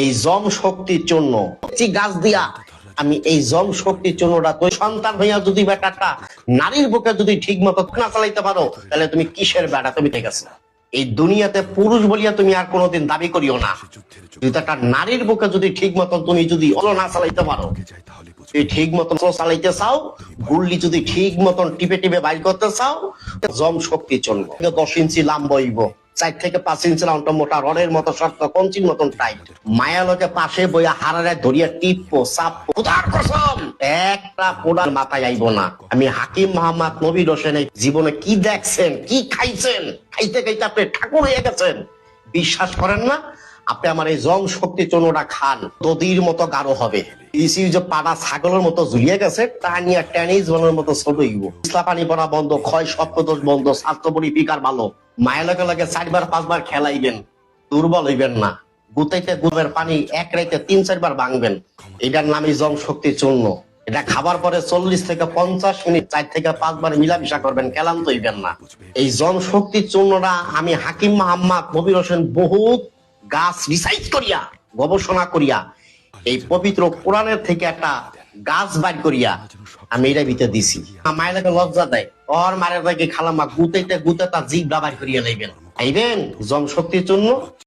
এই জম শক্তির জন্য গাছ দিয়া আমি এই জম শক্তির জন্যটা তুই সন্তান হইয়া যদি বেটাটা নারীর বুকে যদি ঠিক মতো না চালাইতে পারো, তাহলে তুমি কিসের বেটা? তুমি ঠিক আছে এই দুনিয়াতে পুরুষ বলিয়া তুমি আর কোনোদিন দাবি করিও না। যদি একটা নারীর বুকে যদি ঠিক মতো তুমি যদি না চালাইতে পারো, তুমি ঠিক মতন চালাইতে চাও, গুল্লি যদি ঠিক মতন টিপে টিপে বাইর করতে চাও, জম শক্তির জন্য 10 ইঞ্চি লম্বা হইব, 4 থেকে 5 ইঞ্চি লম্বা মোটা রডের মতো শক্ত কঞ্চির মতন টাইট, মায়া লোকে পাশে বইয়া হারারে ধরিয়া টিপো চাপো, খোদার কসম একটা পোড়ার মাথায় আইব না। আমি হাকিম মোহাম্মদ নবীর হোসেন জীবনে কি দেখছেন, কি খাইছেন, খাইতে খাইতে আপনি ঠাকুর হয়ে গেছেন। বিশ্বাস করেন না? আপনি আমার এই জম শক্তি চূর্ণটা খান, দদির মতো গাঢ় হবে। যে পাড়া ছাগলের মতো ঝুলিয়ে গেছে, টানিয়া টেনিস বলের মতো ছোট হইব। ইসলা পানি পড়া বন্ধ, ক্ষয় সপ্তদোষ বন্ধ, স্বাস্থ্য পরিপিকার ভালো। মায়ের লগে লগে 4বার 5বার খেলাইবেন, দুর্বল হইবেন না। গুতাইতে গুবের পানি এক রাইতে 3-4 বার ভাঙবেন। এটার নামই জম শক্তি চূর্ণ। এটা খাবার পরে 40 থেকে 50 মিনিট 4 থেকে 5 বার মিলামিশা করবেন, ক্লান্ত হইবেন না। এই জম শক্তি চূর্ণটা আমি হাকিম মোহাম্মদ নবীর হোসেন বহুত গাছ রিসার্চ করিয়া, গবেষণা করিয়া, এই পবিত্র কোরআনের থেকে একটা গাছ বাইর করিয়া আমি এটা ভিতরে দিছি। মায়ের লজ্জা দেয়, ওর মায়ের খালাম্মা গুতাইতে গুতে তার জিভ বাইর করিয়া লাইবেন, আইবেন জম শক্তির জন্য।